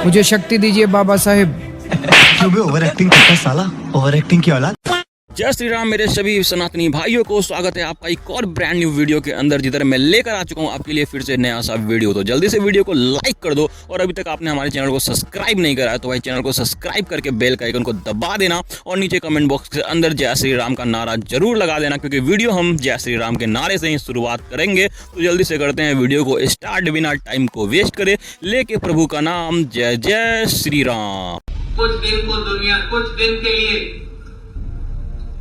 मुझे शक्ति दीजिए बाबा साहेब। क्यों भी ओवर एक्टिंग करता साला, ओवर एक्टिंग की औलाद। जय श्री राम मेरे सभी सनातनी भाइयों को, स्वागत है आपका एक और ब्रांड न्यू वीडियो के अंदर, जिधर मैं लेकर आ चुका हूं आपके लिए फिर से नया सा वीडियो। तो जल्दी से वीडियो को लाइक कर दो, और अभी तक आपने हमारे चैनल को सब्सक्राइब नहीं करा है तो भाई चैनल को सब्सक्राइब करके बेल का आइकन को दबा देना, और नीचे कमेंट बॉक्स के अंदर जय श्री राम का नारा जरूर लगा देना, क्योंकि वीडियो हम जय श्री राम के नारे से ही शुरुआत करेंगे। तो जल्दी से करते हैं वीडियो को स्टार्ट, बिना टाइम को वेस्ट करे, लेके प्रभु का नाम, जय जय श्री राम। कुछ दिन के लिए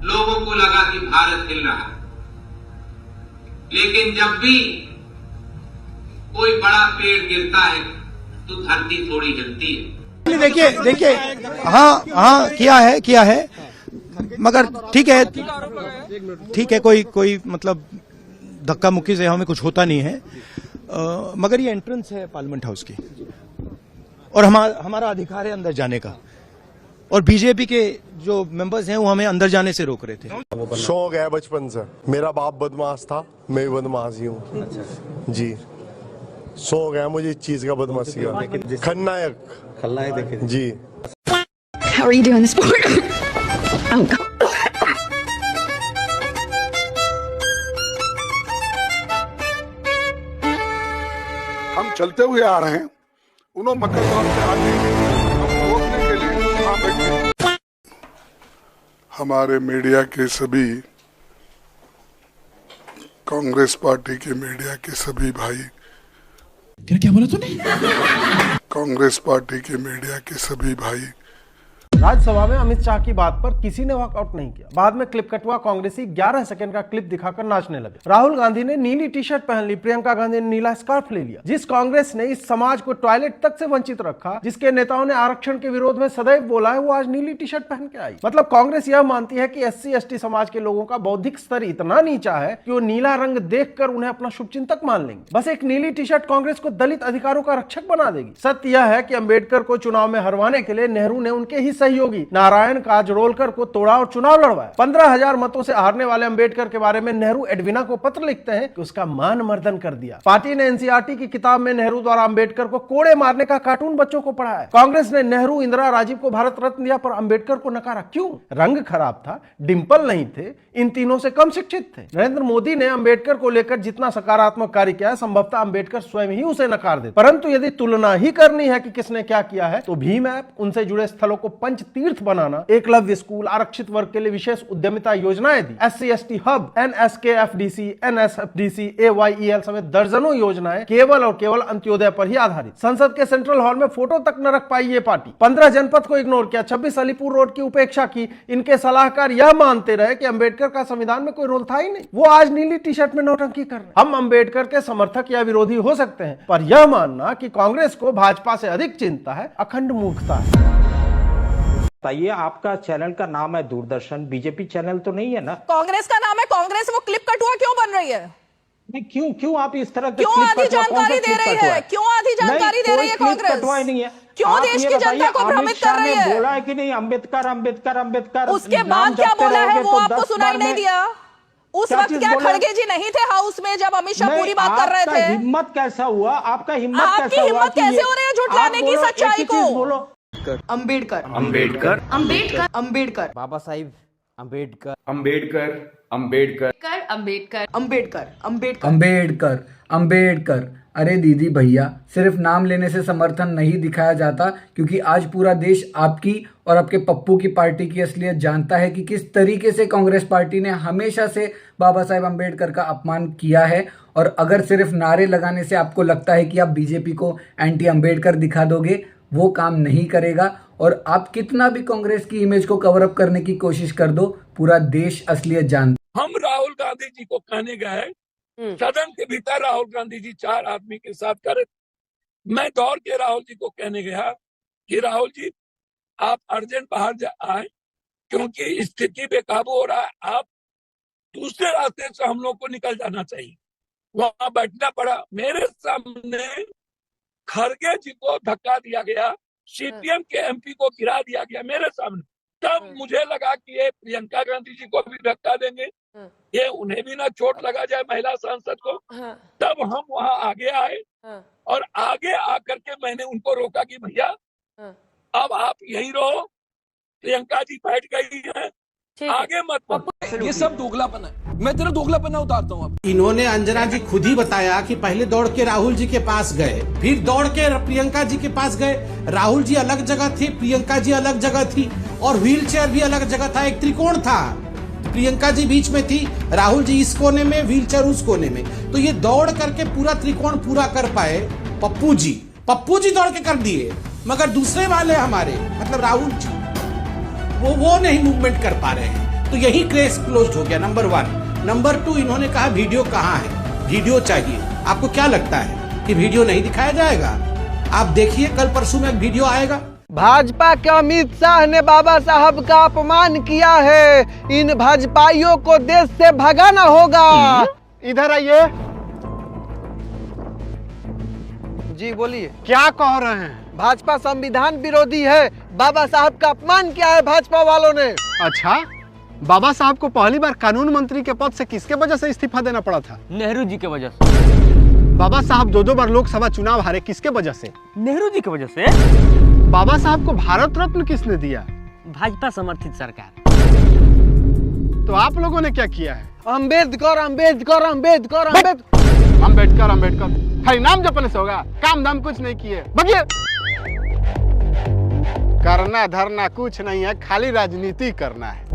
लोगों को लगा कि भारत हिल रहा है, लेकिन जब भी कोई बड़ा पेड़ गिरता है तो धरती थोड़ी हिलती है। देखिए हाँ किया है मगर ठीक है कोई मतलब धक्का मुक्की से हमें कुछ होता नहीं है। मगर ये एंट्रेंस है पार्लियामेंट हाउस की, और हमारा अधिकार है अंदर जाने का, और बीजेपी के जो मेंबर्स हैं वो हमें अंदर जाने से रोक रहे थे। शौक है बचपन से, मेरा बाप बदमाश था, मैं भी बदमाश ही हूँ जी। शौक है मुझे इस चीज का, बदमाशी का। खलनायक देखिए जी। How are you doing this sport? हम चलते हुए आ रहे हैं, उन्होंने मकर से आगे रोकने के लिए वहां बैठे। हमारे मीडिया के सभी, कांग्रेस पार्टी के मीडिया के सभी भाई, क्या बोला तूने? कांग्रेस पार्टी के मीडिया के सभी भाई, राज्यसभा में अमित शाह की बात पर किसी ने वॉकआउट नहीं किया। बाद में क्लिप कटवा कांग्रेसी 11 सेकंड का क्लिप दिखाकर नाचने लगे। राहुल गांधी ने नीली टी शर्ट पहन ली, प्रियंका गांधी ने नीला स्कार्फ ले लिया। जिस कांग्रेस ने इस समाज को टॉयलेट तक से वंचित रखा, जिसके नेताओं ने आरक्षण के विरोध में सदैव बोला है, वो आज नीली टी शर्ट पहन के आई। मतलब कांग्रेस यह मानती है कि SC/ST समाज के लोगों का बौद्धिक स्तर इतना नीचा है कि वो नीला रंग देखकर उन्हें अपना शुभचिंतक मान लेंगे। बस एक नीली टी शर्ट कांग्रेस को दलित अधिकारों का रक्षक बना देगी। सत्य यह है कि अंबेडकर को चुनाव में हरवाने के लिए नेहरू ने उनके ही सहयोगी नारायण काजरोलकर को तोड़ा और चुनाव लड़वाया। 15,000 मतों से हारने वाले अंबेडकर के बारे में नेहरू एडविना को पत्र लिखते हैं कि उसका मान मर्दन कर दिया। पार्टी ने NCERT की किताब में नेहरू द्वारा अंबेडकर को कोड़े मारने का कार्टून बच्चों को पढ़ाया। कांग्रेस ने नेहरू, इंदिरा, राजीव को भारत रत्न दिया, पर अंबेडकर को नकारा। क्यों? रंग खराब था, डिंपल नहीं थे, इन तीनों से कम शिक्षित थे। नरेंद्र मोदी ने अंबेडकर को लेकर जितना सकारात्मक कार्य किया, संभवतः अंबेडकर स्वयं ही उसे नकार देते। परंतु यदि तुलना ही करनी है कि किसने क्या किया है, तो भीम ऐप, उनसे जुड़े स्थलों को पंच तीर्थ बनाना, एकलव्य स्कूल, आरक्षित वर्ग के लिए विशेष उद्यमिता योजनाएं दी, SC/ST hub, NSKFDC, NSFDC, AYEL समेत दर्जनों योजनाएं केवल और केवल अंत्योदय पर ही आधारित। संसद के सेंट्रल हॉल में फोटो तक न रख पाई ये पार्टी। 15 जनपद को इग्नोर किया, 26 अलीपुर रोड की उपेक्षा की। इनके सलाहकार यह मानते रहे कि अंबेडकर का संविधान में कोई रोल था ही नहीं। वो आज नीली टी शर्ट में नौटंकी कर रहे। हम अंबेडकर के समर्थक या विरोधी हो सकते हैं, पर यह मानना कि कांग्रेस को भाजपा से अधिक चिंता है, अखंड मूर्खता है। बताइए, आपका चैनल का नाम है दूरदर्शन, बीजेपी चैनल तो नहीं है ना? कांग्रेस का नाम है कांग्रेस, वो क्लिप कटुआ क्यों बन रही है? नहीं, क्यों आप इस तरह क्यों आधी जानकारी दे रही है? क्यों आधी जानकारी दे रही है कांग्रेस? नहीं है। क्यों देश की जनता को भ्रमित कर रही है? बोला है कि नहीं अम्बेडकर? उसके बाद क्या बोला है वो आपको सुनाई नहीं दिया? उस वक्त क्या खड़गे जी नहीं थे हाउस में जब अमित शाह पूरी बात कर रहे थे? हिम्मत कैसा हुआ? आपकी हिम्मत कैसे हो रही है झुठलाने की सच्चाई को? अंबेडकर, अंबेडकर, अंबेडकर, अंबेडकर, बाबा साहिब अंबेडकर, अंबेडकर, अंबेडकर, अंबेडकर, अंबेडकर, अंबेडकर, अंबेडकर, अंबेडकर। अरे दीदी भैया, सिर्फ नाम लेने से समर्थन नहीं दिखाया जाता, क्योंकि आज पूरा देश आपकी और आपके पप्पू की पार्टी की असलियत जानता है कि किस तरीके से कांग्रेस पार्टी ने हमेशा से बाबा साहेब अंबेडकर का अपमान किया है। और अगर सिर्फ नारे लगाने से आपको लगता है कि आप बीजेपी को एंटी अंबेडकर दिखा दोगे, वो काम नहीं करेगा। और आप कितना भी कांग्रेस की इमेज को कवर अप करने की कोशिश कर दो, पूरा देश असलियत जानता। हम राहुल गांधी जी को कहने गए, सदन के भीतर राहुल गांधी जी 4 आदमी के साथ करे। मैं दौड़ के राहुल जी को कहने गया कि राहुल जी आप अर्जेंट बाहर आए, क्योंकि स्थिति बेकाबू हो रहा है। आप दूसरे रास्ते से हम लोग को निकल जाना चाहिए। वहां बैठना पड़ा। मेरे सामने खड़गे जी को धक्का दिया गया, CPM के MP को गिरा दिया गया मेरे सामने। तब मुझे लगा कि ये प्रियंका गांधी जी को भी धक्का देंगे, ये उन्हें भी ना चोट लगा जाए, महिला सांसद को। तब हम वहां आगे आए और आगे आकर के मैंने उनको रोका कि भैया अब आप यहीं रहो, प्रियंका जी बैठ गई है, आगे मत बढ़ो। ये सब दोगलापन है, मैं तेरा दोगलापन उतारता हूँ। इन्होंने अंजना जी खुद ही बताया कि पहले दौड़ के राहुल जी के पास गए, फिर दौड़ के प्रियंका जी के पास गए। राहुल जी अलग जगह थे, प्रियंका जी अलग जगह थी, और व्हील चेयर भी अलग जगह था। एक त्रिकोण था, प्रियंका जी बीच में थी, राहुल जी इस कोने में, व्हील चेयर उस कोने में। तो ये दौड़ करके पूरा त्रिकोण पूरा कर पाए पप्पू जी दौड़ के कर दिए, मगर दूसरे वाले हमारे मतलब राहुल जी वो नहीं मूवमेंट कर पा रहे हैं। तो यही केस क्लोज हो गया, नंबर 1। नंबर 2, इन्होंने कहा वीडियो कहाँ है, वीडियो चाहिए। आपको क्या लगता है कि वीडियो नहीं दिखाया जाएगा? आप देखिए कल परसों में एक वीडियो आएगा। भाजपा के अमित शाह ने बाबा साहब का अपमान किया है, इन भाजपाइयों को देश से भगाना होगा। इधर आइए जी, बोलिए क्या कह रहे हैं? भाजपा संविधान विरोधी है, बाबा साहब का अपमान किया है भाजपा वालों ने। अच्छा, बाबा साहब को पहली बार कानून मंत्री के पद से किसके वजह से इस्तीफा देना पड़ा था? नेहरू जी के वजह से। बाबा साहब 2 बार लोकसभा चुनाव हारे, किसके वजह से? नेहरू जी की वजह से। बाबा साहब को भारत रत्न किसने दिया? भाजपा समर्थित सरकार। तो आप लोगों ने क्या किया है? अम्बेडकर अम्बेडकर अम्बेडकर अम्बेडकर अम्बेडकर हरी नाम जपने से होगा? काम धाम कुछ नहीं किए, बगिए। करना धरना कुछ नहीं है, खाली राजनीति करना है।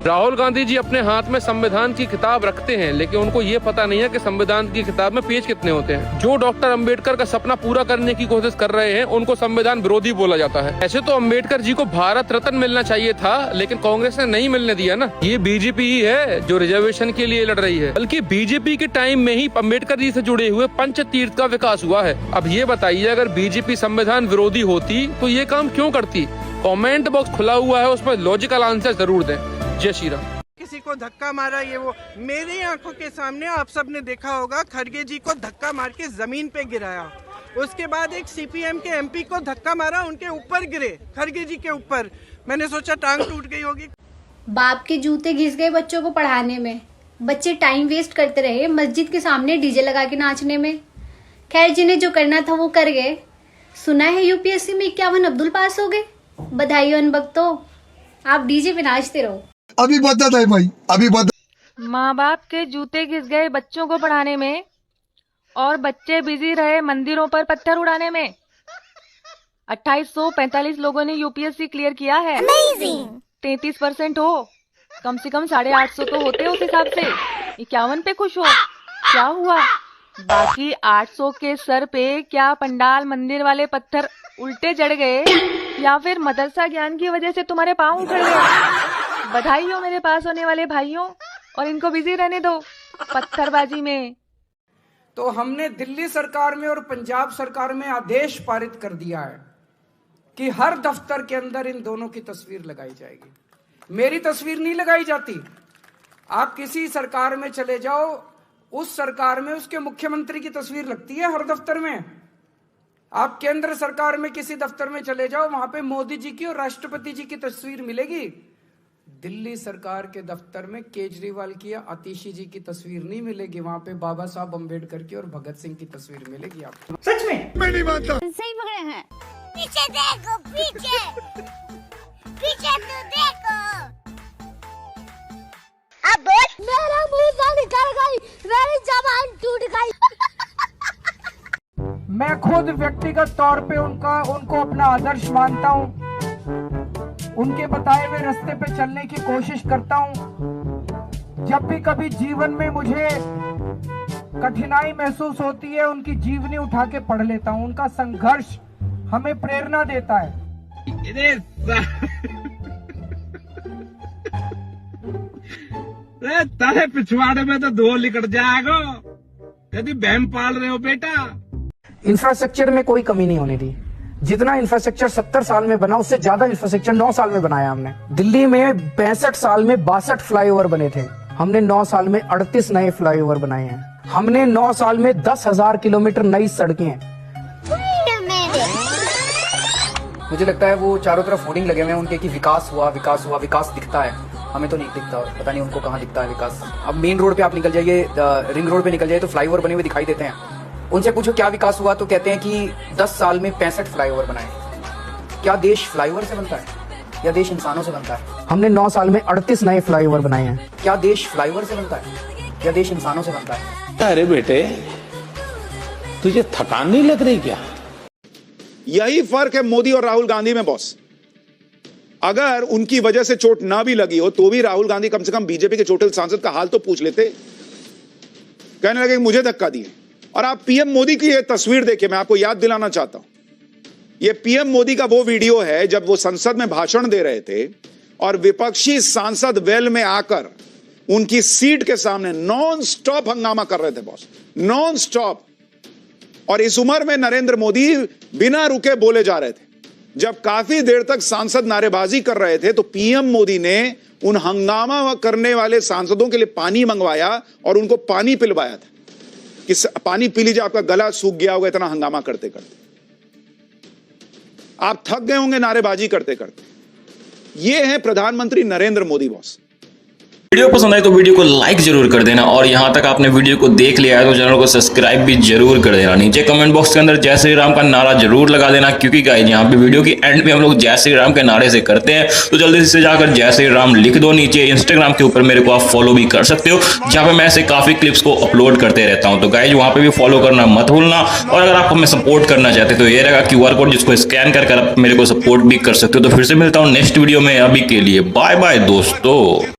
राहुल गांधी जी अपने हाथ में संविधान की किताब रखते हैं, लेकिन उनको ये पता नहीं है कि संविधान की किताब में पेज कितने होते हैं। जो डॉक्टर अंबेडकर का सपना पूरा करने की कोशिश कर रहे हैं, उनको संविधान विरोधी बोला जाता है। ऐसे तो अंबेडकर जी को भारत रत्न मिलना चाहिए था, लेकिन कांग्रेस ने नहीं मिलने दिया ना। ये बीजेपी ही है जो रिजर्वेशन के लिए लड़ रही है, बल्कि बीजेपी के टाइम में ही अंबेडकर जी से जुड़े हुए पंचतीर्थ का विकास हुआ है। अब ये बताइए, अगर बीजेपी संविधान विरोधी होती तो ये काम क्यों करती? कमेंट बॉक्स खुला हुआ है, उसमें लॉजिकल आंसर जरूर दें। जय श्री राम। किसी को धक्का मारा, ये वो मेरी आंखों के सामने आप सब ने देखा होगा, खड़गे जी को धक्का मार के जमीन पे गिराया। उसके बाद एक सीपीएम के एमपी को धक्का मारा, उनके ऊपर गिरे, खड़गे जी के ऊपर। मैंने सोचा टांग टूट गई होगी। बाप के जूते घिस गए बच्चों को पढ़ाने में, बच्चे टाइम वेस्ट करते रहे मस्जिद के सामने डीजे लगा के नाचने में। खैर, जिन्हें जो करना था वो कर गए। सुना है यूपीएससी में 51 अब्दुल पास हो गए। बधाई हो अनबख्तो, आप डीजे पे नाचते रहो। अभी बता दे भाई, अभी बता। माँ बाप के जूते घिस गए बच्चों को पढ़ाने में, और बच्चे बिजी रहे मंदिरों पर पत्थर उड़ाने में। 2845 लोगों ने यूपीएससी क्लियर किया है। 33% हो, कम से कम 850 तो होते उस हिसाब से। 51 पे खुश हो, क्या हुआ? बाकी 800 के सर पे क्या पंडाल मंदिर वाले पत्थर उल्टे चढ़ गए, या फिर मदरसा ज्ञान की वजह से तुम्हारे पाँव उखड़ गए? बधाई हो मेरे पास होने वाले भाइयों, और इनको बिजी रहने दो पत्थरबाजी में। तो हमने दिल्ली सरकार में और पंजाब सरकार में आदेश पारित कर दिया है कि हर दफ्तर के अंदर इन दोनों की तस्वीर लगाई जाएगी। मेरी तस्वीर नहीं लगाई जाती। आप किसी सरकार में चले जाओ, उस सरकार में उसके मुख्यमंत्री की तस्वीर लगती है हर दफ्तर में। आप केंद्र सरकार में किसी दफ्तर में चले जाओ, वहां पे मोदी जी की और राष्ट्रपति जी की तस्वीर मिलेगी। दिल्ली सरकार के दफ्तर में केजरीवाल की या आतिशी जी की तस्वीर नहीं मिलेगी, वहां पे बाबा साहब अम्बेडकर की और भगत सिंह की तस्वीर मिलेगी आपको। सच में मैं नहीं मानता। सही पकड़े हैं। पीछे देखो, पीछे पीछे तो देखो। अब मेरा मुंह निकल गई, मेरी जबान टूट गई। मैं खुद व्यक्तिगत तौर पे उनको अपना आदर्श मानता हूँ। उनके बताए हुए रास्ते पे चलने की कोशिश करता हूँ। जब भी कभी जीवन में मुझे कठिनाई महसूस होती है, उनकी जीवनी उठा के पढ़ लेता हूँ। उनका संघर्ष हमें प्रेरणा देता है। तारे पिछवाड़े में तो धो लिकट जाएगा, यदि बहन पाल रहे हो बेटा। इंफ्रास्ट्रक्चर में कोई कमी नहीं होने दी। जितना इंफ्रास्ट्रक्चर 70 साल में बना, उससे ज्यादा इंफ्रास्ट्रक्चर 9 साल में बनाया हमने। दिल्ली में 65 साल में 62 फ्लाईओवर बने थे, हमने 9 साल में 38 नए फ्लाईओवर बनाए हैं। हमने 9 साल में 10,000 किलोमीटर नई सड़कें हैं। मुझे लगता है वो चारों तरफ होर्डिंग लगे हुए हैं उनके कि विकास हुआ, विकास हुआ, विकास दिखता है। हमें तो नहीं दिखता, पता नहीं उनको कहाँ दिखता है विकास। अब मेन रोड पे आप निकल जाइए, रिंग रोड पे निकल जाइए तो फ्लाईओवर बने हुए दिखाई देते हैं। उनसे पूछो क्या विकास हुआ तो कहते हैं कि 10 साल में 65 फ्लाईओवर बनाए। क्या देश फ्लाईओवर से बनता है या देश इंसानों से बनता है? हमने 9 साल में 38 नए फ्लाईओवर बनाए हैं। क्या देश फ्लाईओवर से बनता है या देश इंसानों से बनता है? अरे बेटे, तुझे थकान नहीं लग रही क्या? यही फर्क है मोदी और राहुल गांधी में बॉस। अगर उनकी वजह से चोट ना भी लगी हो तो भी राहुल गांधी कम से कम बीजेपी के चोटिल सांसद का हाल तो पूछ लेते। कहने लगे मुझे धक्का दिए। और आप पीएम मोदी की ये तस्वीर देखिए, मैं आपको याद दिलाना चाहता हूं। ये पीएम मोदी का वो वीडियो है जब वो संसद में भाषण दे रहे थे और विपक्षी सांसद वेल में आकर उनकी सीट के सामने नॉन स्टॉप हंगामा कर रहे थे बॉस, नॉन स्टॉप। और इस उम्र में नरेंद्र मोदी बिना रुके बोले जा रहे थे। जब काफी देर तक सांसद नारेबाजी कर रहे थे तो पीएम मोदी ने उन हंगामा करने वाले सांसदों के लिए पानी मंगवाया और उनको पानी पिलवाया था कि पानी पी लीजिए, आपका गला सूख गया होगा इतना हंगामा करते करते। आप थक गए होंगे नारेबाजी करते करते। ये है प्रधानमंत्री नरेंद्र मोदी बॉस। वीडियो पसंद आए तो वीडियो को लाइक जरूर कर देना और यहाँ तक आपने वीडियो को देख लिया है तो चैनल को सब्सक्राइब भी जरूर कर देना। नीचे कमेंट बॉक्स के अंदर जय श्री राम का नारा जरूर लगा देना, क्योंकि गाइस यहाँ पे वीडियो की एंड पे हम लोग जय श्री राम के नारे से करते हैं। तो जल्दी से जाकर जय श्री राम लिख दो। नीचे इंस्टाग्राम के ऊपर मेरे को आप फॉलो भी कर सकते हो, जहाँ पे मैं ऐसे काफी क्लिप्स को अपलोड करते रहता हूँ। तो गाइस वहाँ पे भी फॉलो करना मत भूलना। और अगर आप हमें सपोर्ट करना चाहते तो ये रहेगा QR कोड, जिसको स्कैन कर आप मेरे को सपोर्ट भी कर सकते हो। तो फिर से मिलता हूँ नेक्स्ट वीडियो में। अभी के लिए बाय बाय दोस्तों।